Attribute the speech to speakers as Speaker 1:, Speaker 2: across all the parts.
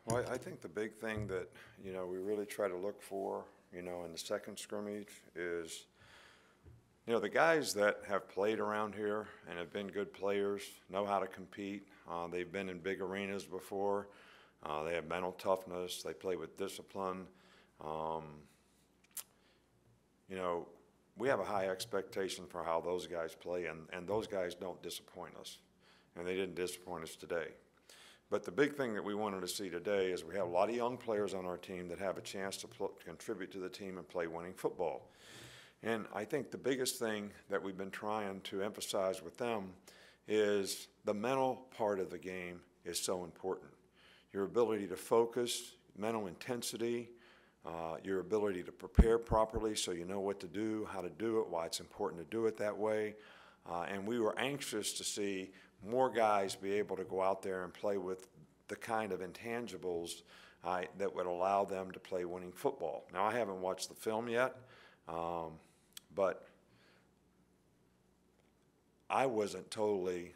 Speaker 1: Well, I think the big thing that, we really try to look for, in the second scrimmage is, the guys that have played around here and have been good players know how to compete. They've been in big arenas before. They have mental toughness. They play with discipline. Um, you know, we have a high expectation for how those guys play, and those guys don't disappoint us. And they didn't disappoint us today. But the big thing that we wanted to see today is we have a lot of young players on our team that have a chance to contribute to the team and play winning football. And I think the biggest thing that we've been trying to emphasize with them is the mental part of the game is so important. Your ability to focus, mental intensity, your ability to prepare properly so you know what to do, how to do it, why it's important to do it that way. And we were anxious to see more guys be able to go out there and play with the kind of intangibles that would allow them to play winning football. Now, I haven't watched the film yet, but I wasn't totally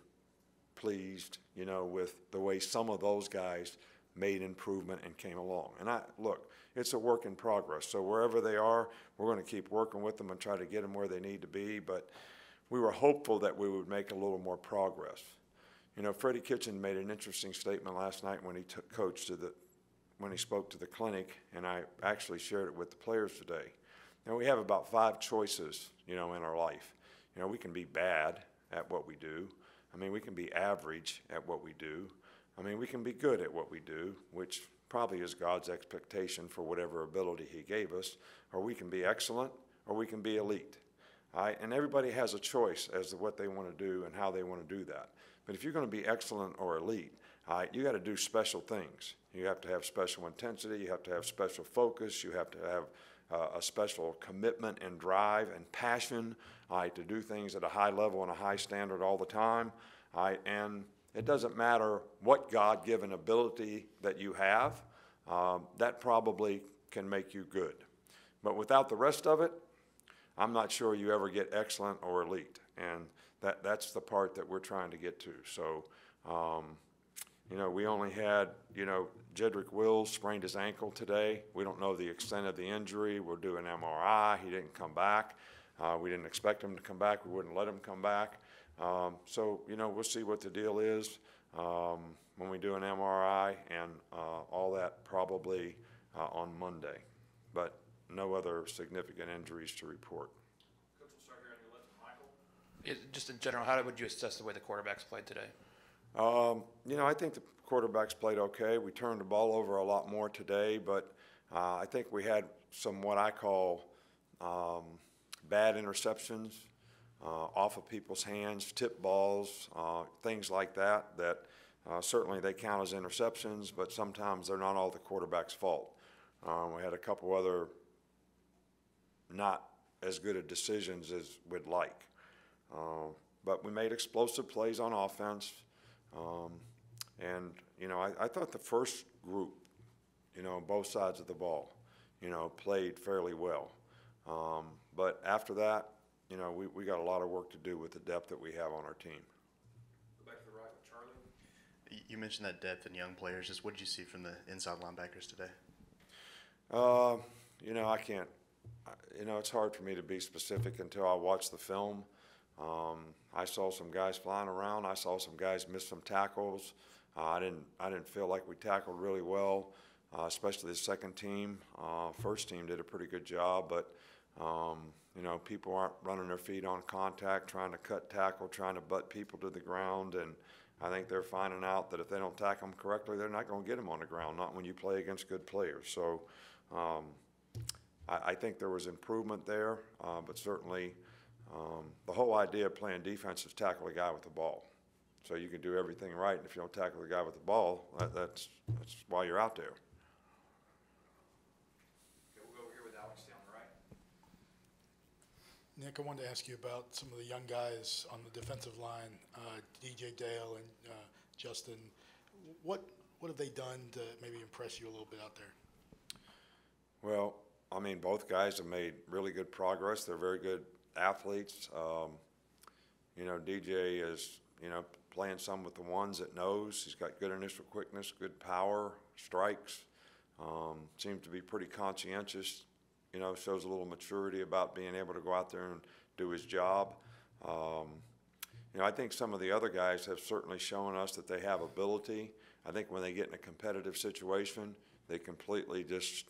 Speaker 1: pleased, with the way some of those guys made improvement and came along. And look, it's a work in progress. So wherever they are, we're going to keep working with them and try to get them where they need to be. But we were hopeful that we would make a little more progress. Freddie Kitchen made an interesting statement last night when he when he spoke to the clinic, and I actually shared it with the players today. Now, we have about 5 choices, in our life. We can be bad at what we do. We can be average at what we do. We can be good at what we do, which probably is God's expectation for whatever ability he gave us, or we can be excellent, or we can be elite. And everybody has a choice as to what they want to do and how they want to do that. But if you're going to be excellent or elite, you got to do special things. You have to have special intensity. You have to have special focus. You have to have a special commitment and drive and passion to do things at a high level and a high standard all the time. And it doesn't matter what God-given ability that you have. That probably can make you good. But without the rest of it, I'm not sure you ever get excellent or elite, and that's the part that we're trying to get to. So, we only had, Jedrick Wills sprained his ankle today. We don't know the extent of the injury. We'll do an MRI. He didn't come back. We didn't expect him to come back. We wouldn't let him come back. So, we'll see what the deal is when we do an MRI and all that probably on Monday. But no other significant injuries to report.
Speaker 2: Coach, we'll start here on your left with Michael. Just in general, how would you assess the way the quarterbacks played today?
Speaker 1: I think the quarterbacks played okay. We turned the ball over a lot more today, but I think we had some what I call bad interceptions off of people's hands, tip balls, things like that certainly they count as interceptions, but sometimes they're not all the quarterback's fault. We had a couple other not as good of decisions as we'd like. But we made explosive plays on offense. And, I thought the first group, both sides of the ball, played fairly well. But after that, we got a lot of work to do with the depth that we have on our team.
Speaker 2: Go back to the right with Charlie.
Speaker 3: You mentioned that depth in young players. Just what did you see from the inside linebackers today?
Speaker 1: I can't. It's hard for me to be specific until I watch the film. I saw some guys flying around. I saw some guys miss some tackles. I didn't feel like we tackled really well, especially the second team. First team did a pretty good job, but people aren't running their feet on contact, trying to cut tackle, trying to butt people to the ground, and I think they're finding out that if they don't tackle them correctly, they're not going to get them on the ground, not when you play against good players. So I think there was improvement there, but certainly the whole idea of playing defense is tackle a guy with the ball. So you can do everything right, and if you don't tackle the guy with the ball, that's why you're out there.
Speaker 2: Okay, we'll go over here with Alex down the right.
Speaker 4: Nick, I wanted to ask you about some of the young guys on the defensive line, DJ Dale and Justin. What have they done to maybe impress you a little bit out there?
Speaker 1: Well, both guys have made really good progress. They're very good athletes. DJ is, playing some with the ones that knows. He's got good initial quickness, good power, strikes. Seems to be pretty conscientious, shows a little maturity about being able to go out there and do his job. I think some of the other guys have certainly shown us that they have ability. I think when they get in a competitive situation, they completely just,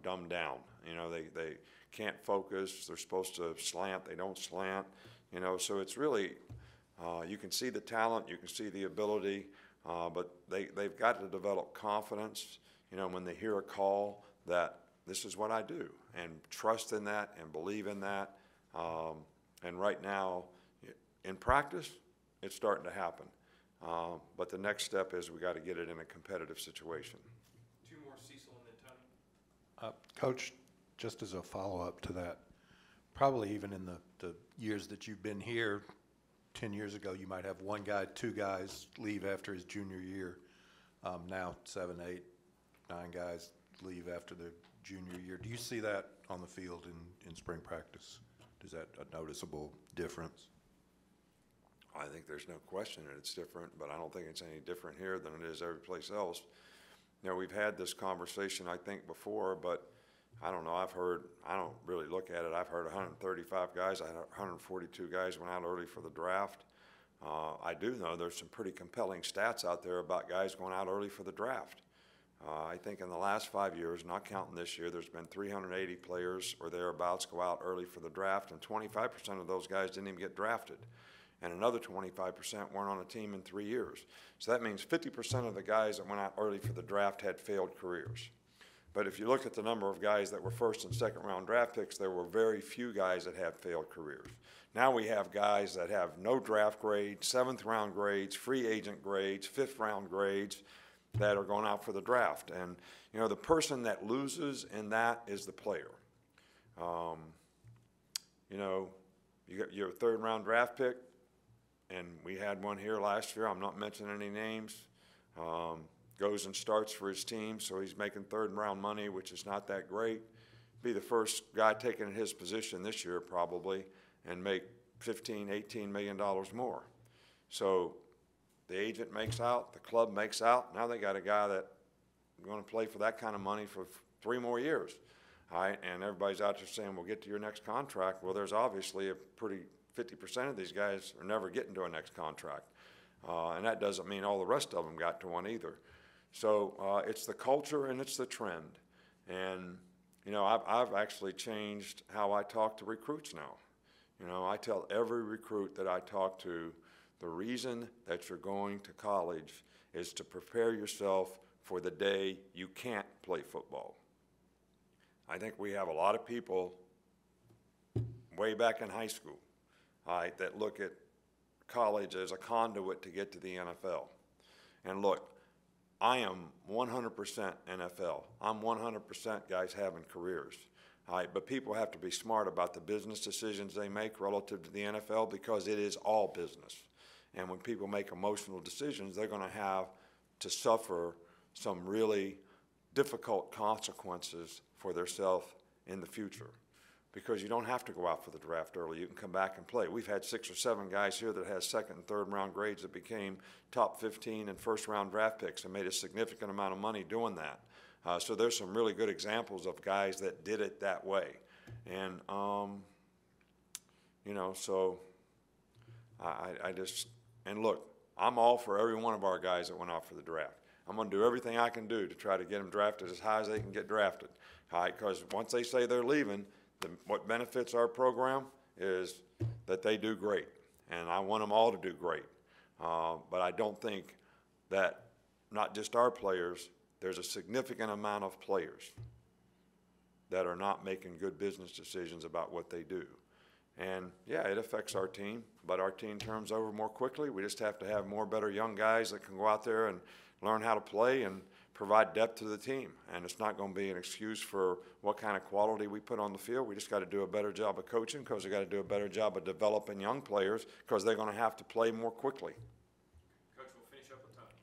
Speaker 1: dumb down. They can't focus. They're supposed to slant. They don't slant. So it's really, you can see the talent, you can see the ability, but they've got to develop confidence, when they hear a call that this is what I do, and trust in that and believe in that. And right now, in practice, it's starting to happen. But the next step is we got to get it in a competitive situation.
Speaker 2: Two more, Cecil and then Tony.
Speaker 5: Coach, just as a follow-up to that, probably even in the years that you've been here, 10 years ago, you might have one guy, two guys leave after his junior year. Now 7, 8, 9 guys leave after their junior year. Do you see that on the field in spring practice? Is that a noticeable difference?
Speaker 1: I think there's no question that it's different, but I don't think it's any different here than it is every place else. We've had this conversation, I think, before, but I don't know. I don't really look at it. I've heard 135 guys. I had 142 guys went out early for the draft. I do know there's some pretty compelling stats out there about guys going out early for the draft. I think in the last 5 years, not counting this year, there's been 380 players or thereabouts go out early for the draft, and 25% of those guys didn't even get drafted. And another 25% weren't on a team in 3 years. So that means 50% of the guys that went out early for the draft had failed careers. But if you look at the number of guys that were first and second round draft picks, there were very few guys that had failed careers. Now we have guys that have no draft grades, 7th round grades, free agent grades, 5th round grades that are going out for the draft. And, the person that loses in that is the player. You got your 3rd round draft pick, and we had one here last year. I'm not mentioning any names. Goes and starts for his team, so he's making 3rd round money, which is not that great. Be the first guy taking his position this year probably, and make $15, $18 million more. So the agent makes out, the club makes out. Now they got a guy that's going to play for that kind of money for 3 more years. All right, and everybody's out there saying, we'll get to your next contract. Well, there's obviously a pretty 50% of these guys are never getting to a next contract. And that doesn't mean all the rest of them got to one either. So it's the culture and it's the trend. And, I've actually changed how I talk to recruits now. I tell every recruit that I talk to, the reason that you're going to college is to prepare yourself for the day you can't play football. I think we have a lot of people way back in high school, all right, that look at college as a conduit to get to the NFL. And look, I am 100% NFL. I'm 100% guys having careers. All right, but people have to be smart about the business decisions they make relative to the NFL because it is all business. And when people make emotional decisions, they're going to have to suffer some really difficult consequences for themselves in the future. Because you don't have to go out for the draft early. You can come back and play. We've had 6 or 7 guys here that had 2nd and 3rd round grades that became top 15 and 1st round draft picks and made a significant amount of money doing that. So there's some really good examples of guys that did it that way. And, so I just, and look, I'm all for every one of our guys that went out for the draft. I'm going to do everything I can do to try to get them drafted as high as they can get drafted. All right, because once they say they're leaving, what benefits our program is that they do great, and I want them all to do great. But I don't think that not just our players, there's a significant amount of players that are not making good business decisions about what they do. And, yeah, it affects our team, but our team turns over more quickly. We just have to have more better young guys that can go out there and learn how to play and provide depth to the team. And it's not going to be an excuse for what kind of quality we put on the field. We just got to do a better job of coaching because we got to do a better job of developing young players because they're going to have to play more quickly.
Speaker 2: Coach, we'll finish up with Tony.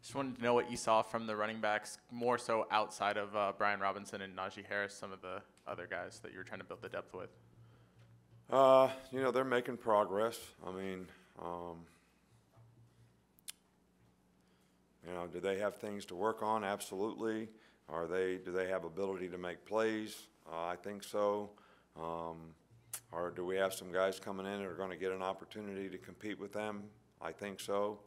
Speaker 6: Just wanted to know what you saw from the running backs, more so outside of Brian Robinson and Najee Harris, some of the other guys that you were trying to build the depth with.
Speaker 1: They're making progress. I mean, You know, do they have things to work on? Absolutely. Do they have ability to make plays? I think so. Or do we have some guys coming in that are going to get an opportunity to compete with them? I think so.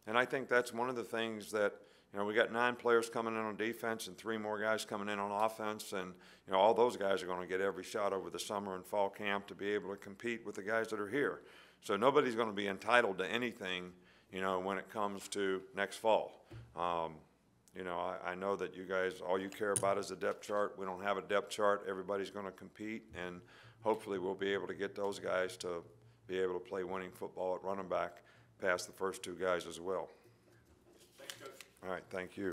Speaker 1: And I think that's one of the things that, you know, we got 9 players coming in on defense and 3 more guys coming in on offense, and, you know, all those guys are going to get every shot over the summer and fall camp to be able to compete with the guys that are here. So nobody's going to be entitled to anything, you know, when it comes to next fall. You know, I know that you guys, all you care about is a depth chart. We don't have a depth chart. Everybody's going to compete, and hopefully we'll be able to get those guys to be able to play winning football at running back past the first 2 guys as well.
Speaker 2: Thanks, Coach.
Speaker 1: All right, thank you.